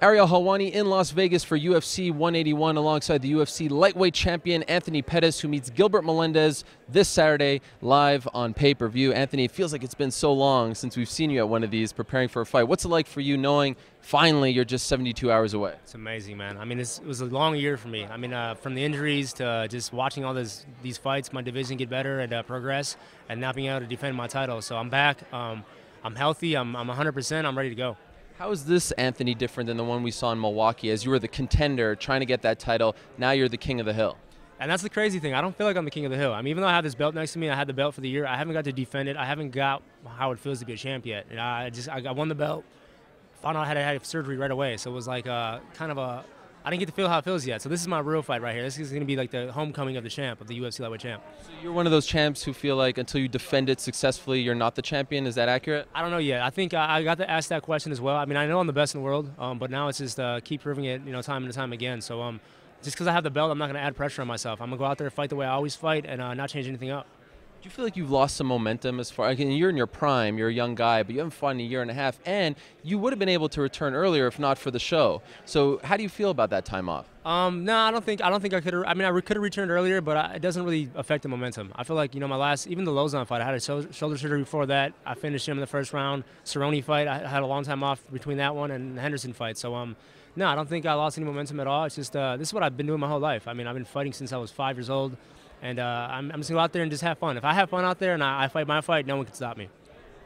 Ariel Helwani in Las Vegas for UFC 181 alongside the UFC lightweight champion Anthony Pettis, who meets Gilbert Melendez this Saturday live on pay-per-view. Anthony, it feels like it's been so long since we've seen you at one of these preparing for a fight. What's it like for you knowing finally you're just 72 hours away? It's amazing, man. I mean, it was a long year for me. I mean, from the injuries to just watching all these fights, my division get better and progress, and not being able to defend my title. So I'm back. I'm healthy. I'm 100%. I'm ready to go. How is this, Anthony, different than the one we saw in Milwaukee as you were the contender trying to get that title? Now you're the king of the hill. And that's the crazy thing. I don't feel like I'm the king of the hill. I mean, even though I have this belt next to me, I had the belt for the year, I haven't got to defend it. I haven't got how it feels to be a champ yet. And I won the belt, found out I had surgery right away. So it was like I didn't get to feel how it feels yet. So this is my real fight right here. This is going to be like the homecoming of the champ, of the UFC lightweight champ. So you're one of those champs who feel like until you defend it successfully, you're not the champion. Is that accurate? I don't know yet. I think I got to ask that question as well. I mean, I know I'm the best in the world, but now it's just keep proving it, time and time again. So just because I have the belt, I'm not going to add pressure on myself. I'm going to go out there and fight the way I always fight and not change anything up. Do you feel like you've lost some momentum as far? You're in your prime, you're a young guy, but you haven't fought in a year and a half, and you would have been able to return earlier if not for the show. So how do you feel about that time off? No, I don't think I could have. I mean, I could have returned earlier, but it doesn't really affect the momentum. I feel like my last, even the Lozon fight, I had a shoulder surgery before that. I finished him in the first round. Cerrone fight, I had a long time off between that one and the Henderson fight. So no, I don't think I lost any momentum at all. It's just this is what I've been doing my whole life. I mean, I've been fighting since I was 5 years old. And I'm just going to go out there and just have fun. If I have fun out there and I fight my fight, no one can stop me.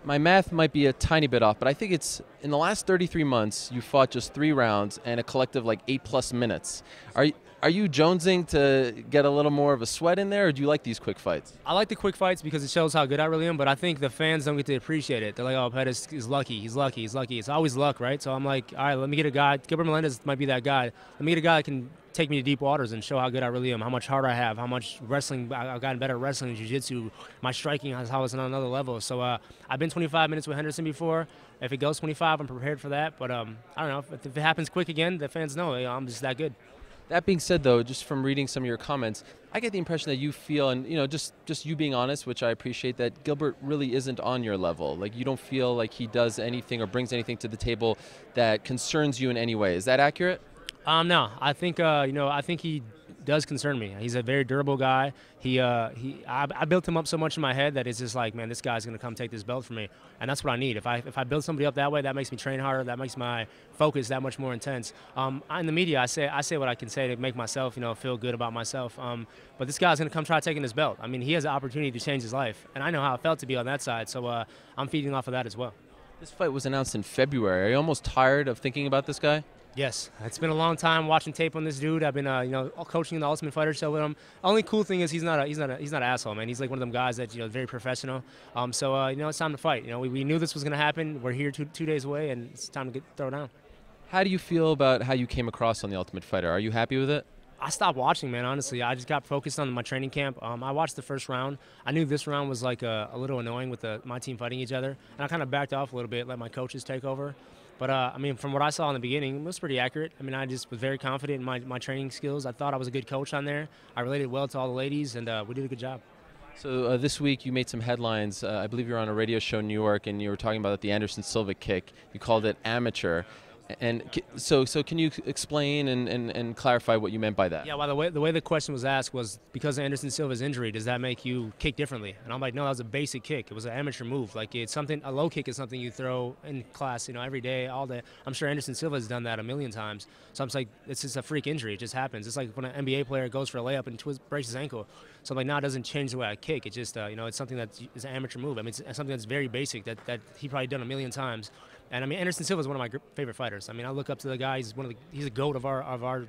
My math might be a tiny bit off, but I think it's in the last 33 months, you fought just 3 rounds and a collective like 8+ minutes. Are you jonesing to get a little more of a sweat in there, or do you like these quick fights? I like the quick fights because it shows how good I really am, but I think the fans don't get to appreciate it. They're like, oh, Pettis is lucky, he's lucky, he's lucky. It's always luck, right? So I'm like, all right, let me get a guy. Gilbert Melendez might be that guy. Let me get a guy that can take me to deep waters and show how good I really am, how much heart I have, how much wrestling, I've gotten better at wrestling, jiu-jitsu, my striking is how it's on another level. So I've been 25 minutes with Henderson before. If it goes 25, I'm prepared for that. But I don't know, if it happens quick again, the fans know I'm just that good. That being said, though, just from reading some of your comments, I get the impression that you feel, and just you being honest, which I appreciate, that Gilbert really isn't on your level. Like you don't feel like he does anything or brings anything to the table that concerns you in any way. Is that accurate? No, I think I think he does concern me. He's a very durable guy. I built him up so much in my head that it's just like, man, this guy's gonna come take this belt from me, and that's what I need. If I build somebody up that way, that makes me train harder. That makes my focus that much more intense. In the media, I say what I can say to make myself feel good about myself. But this guy's gonna come try taking his belt. I mean, he has the opportunity to change his life, and I know how it felt to be on that side. So I'm feeding off of that as well. This fight was announced in February. Are you almost tired of thinking about this guy? Yes, it's been a long time watching tape on this dude. I've been, coaching the Ultimate Fighter show with him. Only cool thing is he's not an asshole, man. He's like one of them guys that very professional. So it's time to fight. We knew this was going to happen. We're here two days away, and it's time to throw down. How do you feel about how you came across on the Ultimate Fighter? Are you happy with it? I stopped watching, man, honestly. I just got focused on my training camp. I watched the first round. I knew this round was like a little annoying with my team fighting each other, and I kind of backed off a little bit, let my coaches take over. But, I mean, from what I saw in the beginning, it was pretty accurate. I mean, I just was very confident in my training skills. I thought I was a good coach on there. I related well to all the ladies, and we did a good job. So this week you made some headlines. I believe you were on a radio show in New York, and you were talking about the Anderson Silva kick. You called it amateur. And so can you explain and clarify what you meant by that? Yeah, well, the way the question was asked was, because of Anderson Silva's injury, does that make you kick differently? And I'm like, no, that was a basic kick. It was an amateur move. Like, it's something, a low kick is something you throw in class, every day, all day. I'm sure Anderson Silva has done that a million times. So I'm just like, it's just a freak injury. It just happens. It's like when an NBA player goes for a layup and breaks his ankle. So I'm like, no, it doesn't change the way I kick. It's just, it's something that is an amateur move. I mean, it's something that's very basic that he probably done a million times. And I mean, Anderson Silva is one of my favorite fighters. I mean, I look up to the guy. He's a goat of our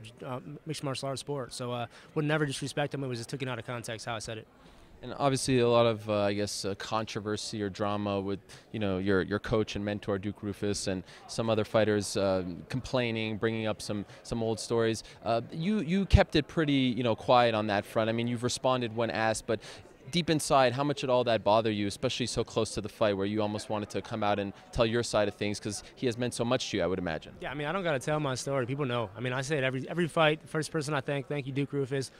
mixed martial arts sport. So would never disrespect him. It was just taken out of context how I said it. And obviously a lot of controversy or drama with your coach and mentor Duke Roufus and some other fighters complaining, bringing up some old stories. You kept it pretty quiet on that front. I mean, you've responded when asked, but deep inside, how much did all that bother you, especially so close to the fight where you almost wanted to come out and tell your side of things, because he has meant so much to you, I would imagine? Yeah, I mean, I don't got to tell my story. People know. I mean, I say it every fight. First person I thank you, Duke Roufus.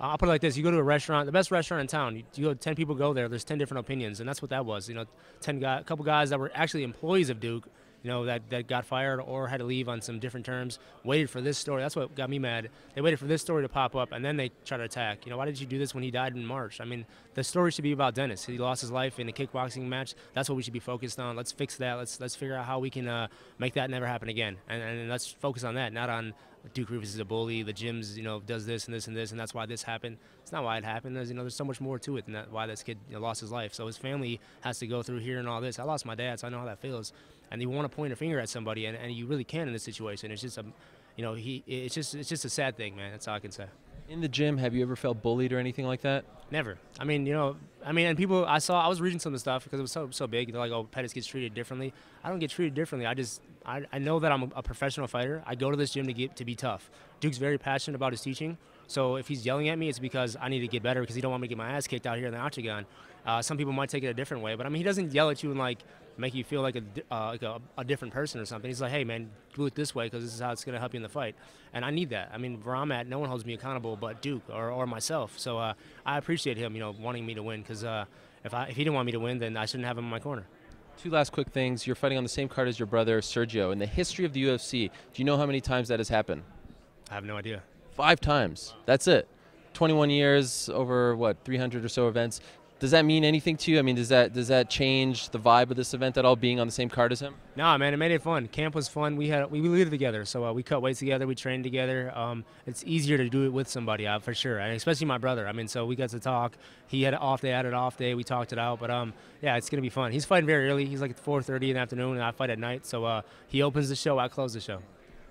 I'll put it like this. You go to a restaurant, the best restaurant in town, you go, 10 people go there, there's 10 different opinions, and that's what that was. A couple guys that were actually employees of Duke that got fired or had to leave on some different terms, waited for this story. That's what got me mad. They waited for this story to pop up, and then they try to attack. Why did you do this when he died in March? I mean, the story should be about Dennis. He lost his life in a kickboxing match. That's what we should be focused on. Let's fix that. Let's figure out how we can make that never happen again. And let's focus on that, not on Duke Roufus is a bully, the gym's, does this and this and this, and that's why this happened. It's not why it happened. There's so much more to it than that, why this kid lost his life. So his family has to go through hearing all this. I lost my dad, so I know how that feels. And you want to point a finger at somebody, and you really can in this situation. It's just it's just a sad thing, man. That's all I can say. In the gym, have you ever felt bullied or anything like that? Never. And people, I was reading some of the stuff because it was so big. They're like, oh, Pettis gets treated differently. I don't get treated differently. I know that I'm a professional fighter. I go to this gym to be tough. Duke's very passionate about his teaching. So if he's yelling at me, it's because I need to get better because he don't want me to get my ass kicked out here in the octagon. Some people might take it a different way, but he doesn't yell at you and make you feel like a different person or something. He's like, hey man, do it this way because this is how it's going to help you in the fight. And I need that. Where I'm at, no one holds me accountable but Duke or myself. So I appreciate him, wanting me to win because if he didn't want me to win, then I shouldn't have him in my corner. Two last quick things. You're fighting on the same card as your brother, Sergio. In the history of the UFC, do you know how many times that has happened? I have no idea. 5 times. That's it. 21 years, over, 300 or so events. Does that mean anything to you? Does that change the vibe of this event at all, being on the same card as him? No, man, it made it fun. Camp was fun. We lived together, so we cut weights together. We trained together. It's easier to do it with somebody, for sure, and especially my brother. So we got to talk. He had an off day, I had an off day. We talked it out, but yeah, it's gonna be fun. He's fighting very early. He's like at 4:30 in the afternoon, and I fight at night. So he opens the show, I close the show.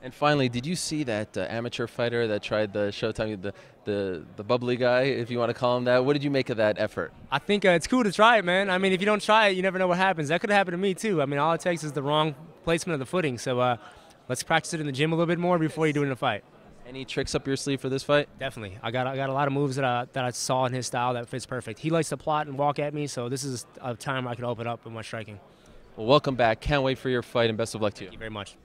And finally, did you see that amateur fighter that tried the Showtime, the bubbly guy, if you want to call him that? What did you make of that effort? I think it's cool to try it, man. If you don't try it, you never know what happens. That could have happened to me, too. All it takes is the wrong placement of the footing. So let's practice it in the gym a little bit more before you do it in a fight. Any tricks up your sleeve for this fight? Definitely. I got a lot of moves that I saw in his style that fits perfect. He likes to plot and walk at me, so this is a time I can open up with my striking. Well, welcome back. Can't wait for your fight, and best of luck to you. Thank you very much.